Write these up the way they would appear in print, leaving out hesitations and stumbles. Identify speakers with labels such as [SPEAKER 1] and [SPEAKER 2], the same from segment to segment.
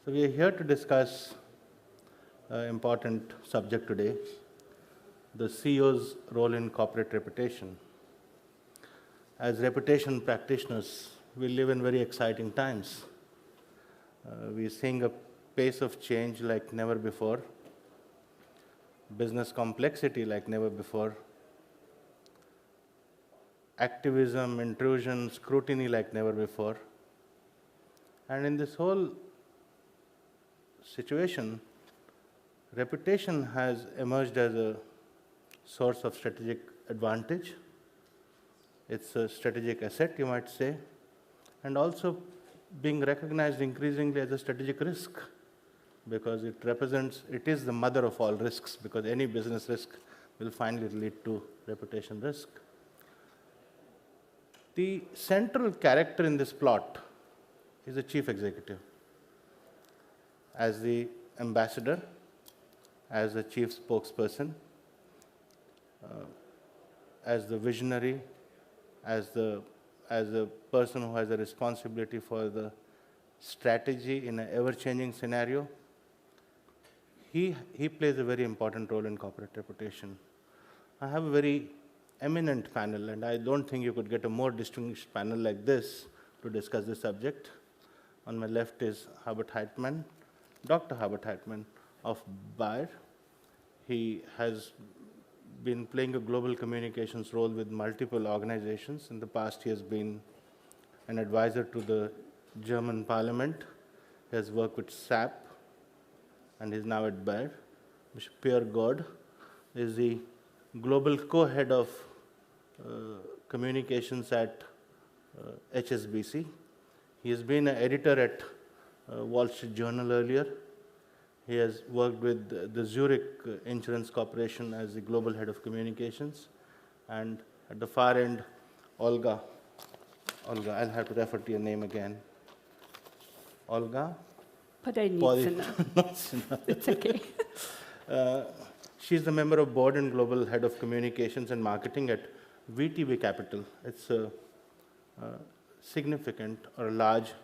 [SPEAKER 1] So we are here to discuss an important subject today, the CEO's role in corporate reputation. As reputation practitioners, we live in very exciting times. We're seeing a pace of change like never before, business complexity like never before, activism, intrusion, scrutiny like never before. And in this whole situation, reputation has emerged as a source of strategic advantage. It's a strategic asset, you might say, and also being recognized increasingly as a strategic risk, because it is the mother of all risks, because any business risk will finally lead to reputation risk. The central character in this plot is the chief executive. As the ambassador, as the chief spokesperson, as the visionary, as a person who has a responsibility for the strategy in an ever-changing scenario, he plays a very important role in corporate reputation. I have a very eminent panel, and I don't think you could get a more distinguished panel like this to discuss this subject. On my left is Herbert Heitmann, Dr. Herbert Heitmann of Bayer. He has been playing a global communications role with multiple organizations. In the past, he has been an advisor to the German Parliament. He has worked with SAP, and is now at Bayer. Mr. Pierre Goad is the global co-head of communications at HSBC. He has been an editor at Wall Street Journal earlier. He has worked with the Zurich Insurance Corporation as the global head of communications. And at the far end, Olga, I'll have to refer to your name again. Olga?
[SPEAKER 2] Podoinitsyna. It's okay.
[SPEAKER 1] She's the member of board and global head of communications and marketing at VTB Capital. It's a significant or large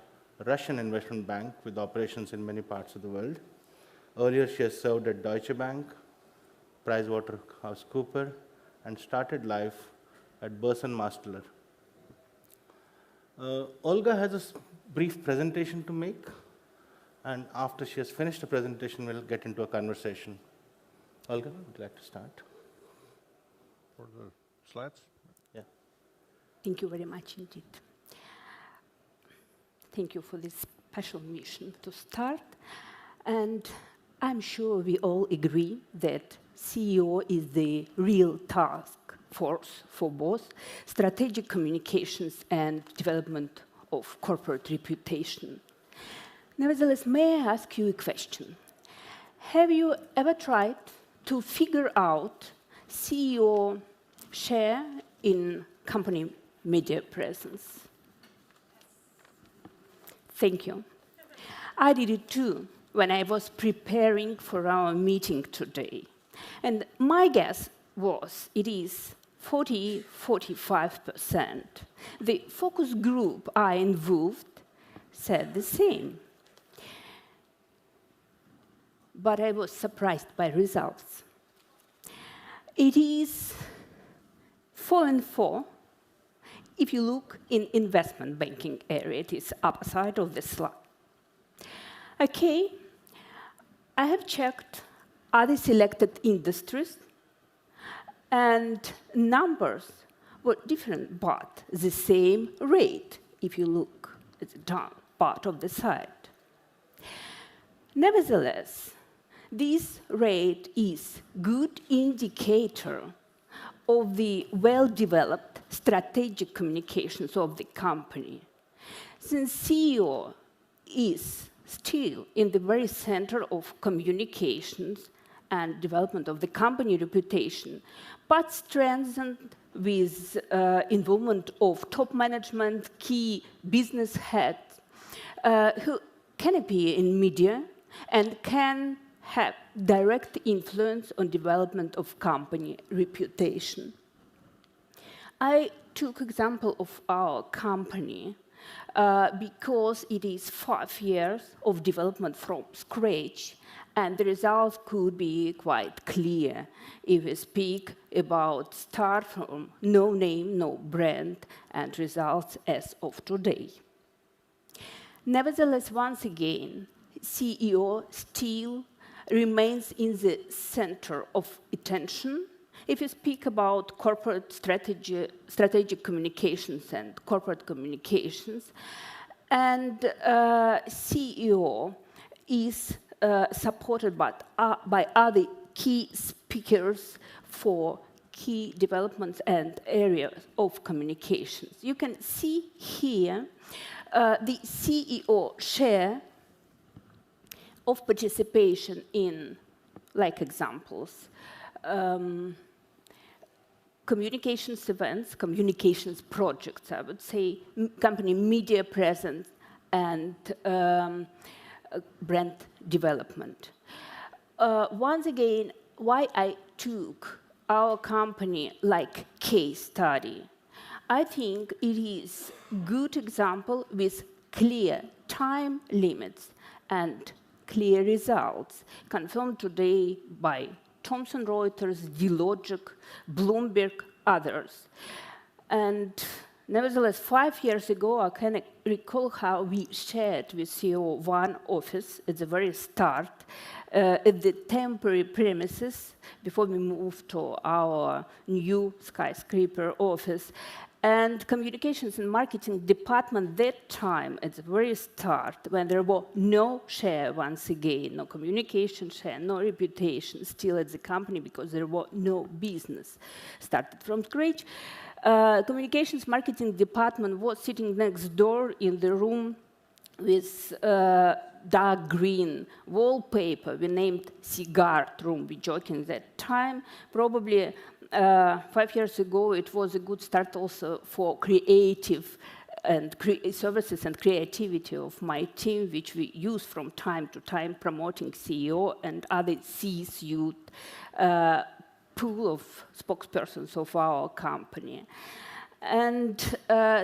[SPEAKER 1] Russian investment bank with operations in many parts of the world. Earlier, she has served at Deutsche Bank, PricewaterhouseCoopers, and started life at Burson Marsteller. Olga has a brief presentation to make, and after she has finished the presentation, we'll get into a conversation. Olga, would you like to start?
[SPEAKER 3] For the slides?
[SPEAKER 1] Yeah.
[SPEAKER 2] Thank you very much indeed. Thank you for this special mission to start. And I'm sure we all agree that CEO is the real task force for both strategic communications and development of corporate reputation. Nevertheless, may I ask you a question? Have you ever tried to figure out CEO share in company media presence? Thank you. I did it too when I was preparing for our meeting today. And my guess was it is 40–45%. The focus group I involved said the same. But I was surprised by results. It is 4 and 4. If you look in investment banking area, it is upper side of the slide. Okay, I have checked other selected industries, and numbers were different, but the same rate if you look at the down part of the side. Nevertheless, this rate is good indicator of the well-developed strategic communications of the company. Since CEO is still in the very center of communications and development of the company reputation, but strengthened with involvement of top management, key business heads, who can appear in media and can have direct influence on development of company reputation. I took example of our company because it is 5 years of development from scratch, and the results could be quite clear if we speak about start from no name, no brand, and results as of today. Nevertheless, once again, CEO still remains in the center of attention if you speak about corporate strategy, strategic communications and corporate communications. And CEO is supported by other key speakers for key developments and areas of communications. You can see here the CEO share of participation in, like examples, communications events, communications projects, I would say, company media presence, and brand development. Once again, why I took our company like case study, I think it is a good example with clear time limits and clear results, confirmed today by Thomson Reuters, Delogic, Bloomberg, others. And nevertheless, 5 years ago, I can recall how we shared with CEO one office at the very start, at the temporary premises, before we moved to our new skyscraper office. And communications and marketing department that time, at the very start, when there was no share, once again, no communication share, no reputation still at the company because there was no business, started from scratch. Communications marketing department was sitting next door in the room with dark green wallpaper. We named cigar room. We joking that time. Probably 5 years ago, it was a good start also for creative and services and creativity of my team, which we use from time to time, promoting CEO and other C-suite pool of spokespersons of our company. And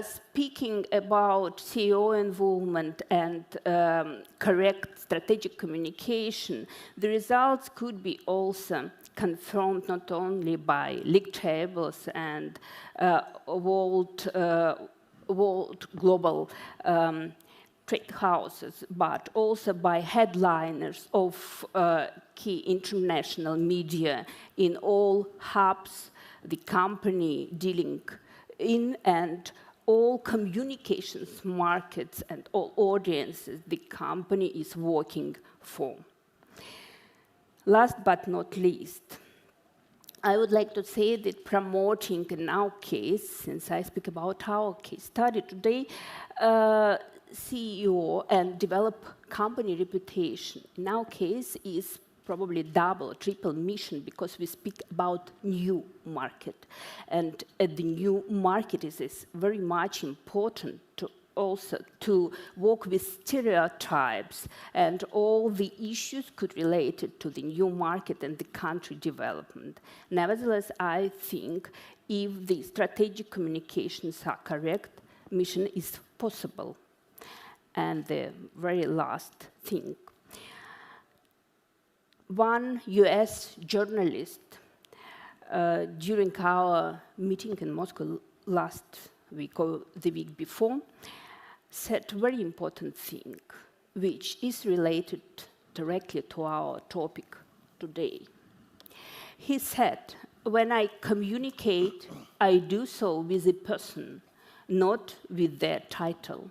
[SPEAKER 2] speaking about CEO involvement and correct strategic communication, the results could be also confirmed not only by league tables and world global trade houses, but also by headliners of key international media in all hubs, the company dealing in, and all communications markets and all audiences the company is working for. Last but not least, I would like to say that promoting in our case, since I speak about our case study today, CEO and develop company reputation, in our case, is probably double, triple mission, because we speak about new market. And at the new market, it is very much important to also to work with stereotypes and all the issues could relate to the new market and the country development. Nevertheless, I think if the strategic communications are correct, mission is possible. And the very last thing. One US journalist, during our meeting in Moscow last week or the week before, said a very important thing, which is related directly to our topic today. He said, when I communicate, I do so with a person, not with their title.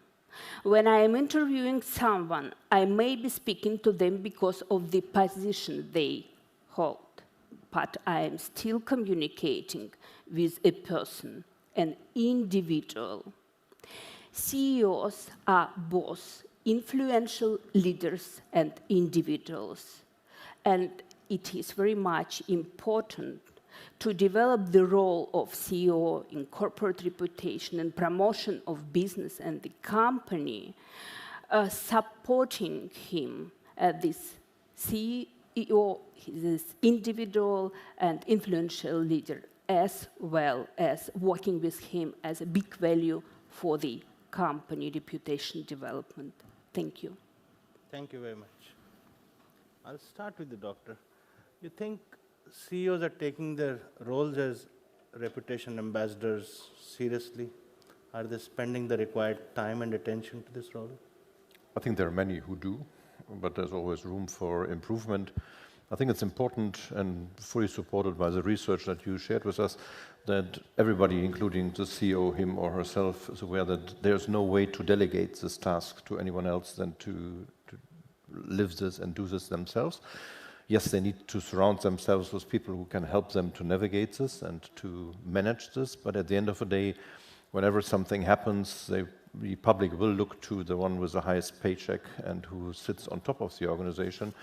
[SPEAKER 2] When I am interviewing someone, I may be speaking to them because of the position they hold, but I am still communicating with a person, an individual. CEOs are both influential leaders and individuals, and it is very much important to develop the role of CEO in corporate reputation and promotion of business and the company, supporting him as this CEO, this individual and influential leader, as well as working with him as a big value for the company reputation development? Thank you.
[SPEAKER 1] Thank you very much. I'll start with the doctor. You think CEOs are taking their roles as reputation ambassadors seriously? Are they spending the required time and attention to this role?
[SPEAKER 3] I think there are many who do, but there's always room for improvement. I think it's important and fully supported by the research that you shared with us that everybody, including the CEO, him or herself, is aware that there's no way to delegate this task to anyone else than to live this and do this themselves. Yes, they need to surround themselves with people who can help them to navigate this and to manage this, but at the end of the day, whenever something happens, the public will look to the one with the highest paycheck and who sits on top of the organization,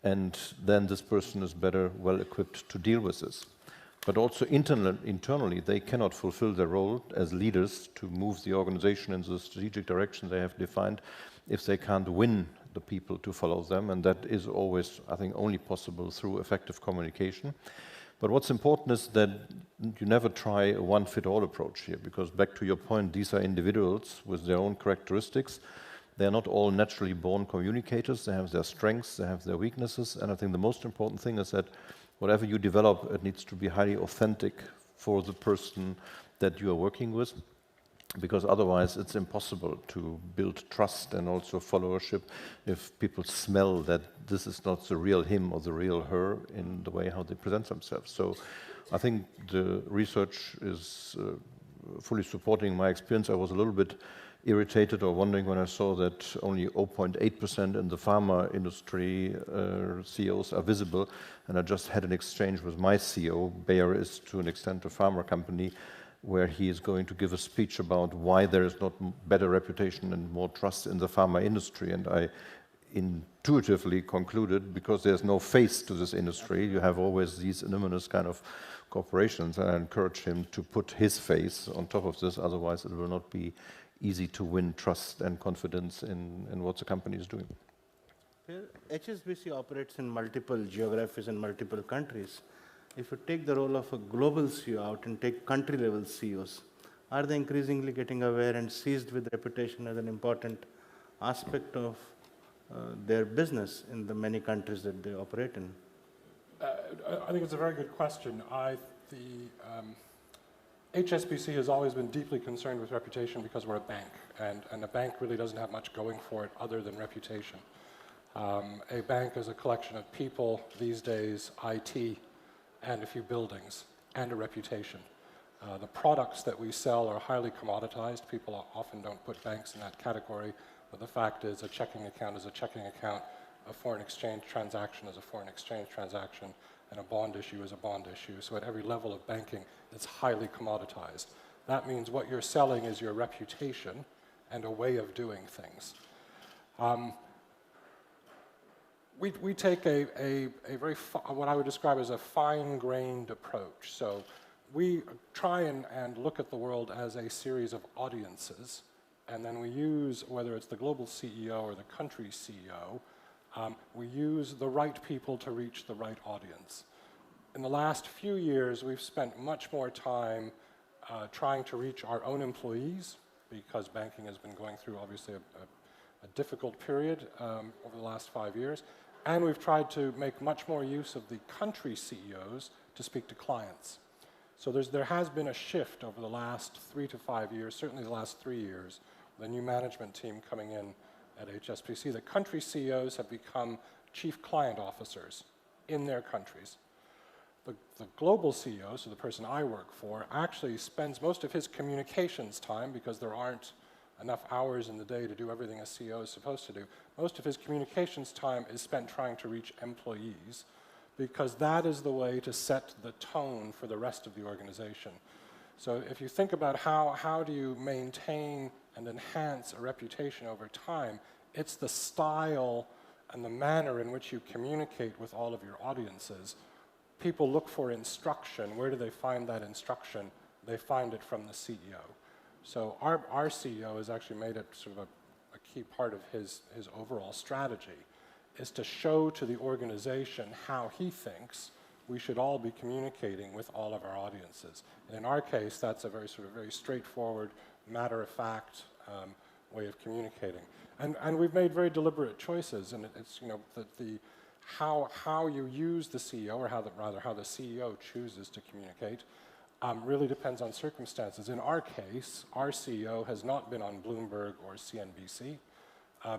[SPEAKER 3] and then this person is better well equipped to deal with this. But also internally, they cannot fulfill their role as leaders to move the organization in the strategic direction they have defined if they can't win the people to follow them, and that is always, I think, only possible through effective communication. But what's important is that you never try a one-fit-all approach here, because back to your point, these are individuals with their own characteristics. They're not all naturally born communicators. They have their strengths, they have their weaknesses, and I think the most important thing is that whatever you develop, it needs to be highly authentic for the person that you are working with, because otherwise it's impossible to build trust and also followership if people smell that this is not the real him or the real her in the way how they present themselves. So I think the research is fully supporting my experience. I was a little bit irritated or wondering when I saw that only 0.8% in the pharma industry CEOs are visible, and I just had an exchange with my CEO. Pierre is to an extent a pharma company, where he is going to give a speech about why there is not better reputation and more trust in the pharma industry. And I intuitively concluded, because there's no face to this industry, you have always these anonymous kind of corporations, and I encourage him to put his face on top of this, otherwise it will not be easy to win trust and confidence in what the company is doing.
[SPEAKER 1] HSBC operates in multiple geographies and multiple countries. If you take the role of a global CEO out and take country-level CEOs, are they increasingly getting aware and seized with reputation as an important aspect of their business in the many countries that they operate in?
[SPEAKER 4] I think it's a very good question. HSBC has always been deeply concerned with reputation because we're a bank, and a bank really doesn't have much going for it other than reputation. A bank is a collection of people these days, IT, and a few buildings, and a reputation. The products that we sell are highly commoditized. People often don't put banks in that category, but the fact is a checking account is a checking account, a foreign exchange transaction is a foreign exchange transaction, and a bond issue is a bond issue. So at every level of banking, it's highly commoditized. That means what you're selling is your reputation and a way of doing things. We take a very, what I would describe as a fine-grained approach. So we try and look at the world as a series of audiences, and then we use, whether it's the global CEO or the country CEO, we use the right people to reach the right audience. In the last few years, we've spent much more time trying to reach our own employees, because banking has been going through, obviously, a difficult period over the last 5 years. And we've tried to make much more use of the country CEOs to speak to clients. So there has been a shift over the last 3 to 5 years, certainly the last 3 years, the new management team coming in at HSBC. The country CEOs have become chief client officers in their countries. The global CEO, so the person I work for, actually spends most of his communications time, because there aren't enough hours in the day to do everything a CEO is supposed to do. Most of his communications time is spent trying to reach employees, because that is the way to set the tone for the rest of the organization. So if you think about how do you maintain and enhance a reputation over time, it's the style and the manner in which you communicate with all of your audiences. People look for instruction. Where do they find that instruction? They find it from the CEO. So our CEO has actually made it sort of a key part of his overall strategy, is to show to the organization how he thinks we should all be communicating with all of our audiences. And in our case, that's a very straightforward, matter-of-fact way of communicating. And we've made very deliberate choices, and it's, you know, how you use the CEO, or how the CEO chooses to communicate, really depends on circumstances. In our case, our CEO has not been on Bloomberg or CNBC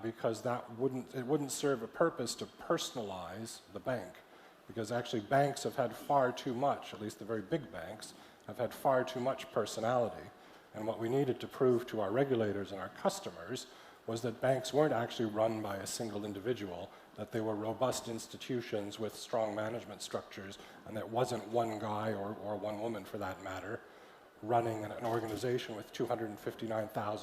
[SPEAKER 4] because it wouldn't serve a purpose to personalize the bank, because actually banks have had far too much, at least the very big banks, have had far too much personality. And what we needed to prove to our regulators and our customers was that banks weren't actually run by a single individual, that they were robust institutions with strong management structures, and that wasn't one guy or one woman, for that matter, running an organization with 259,000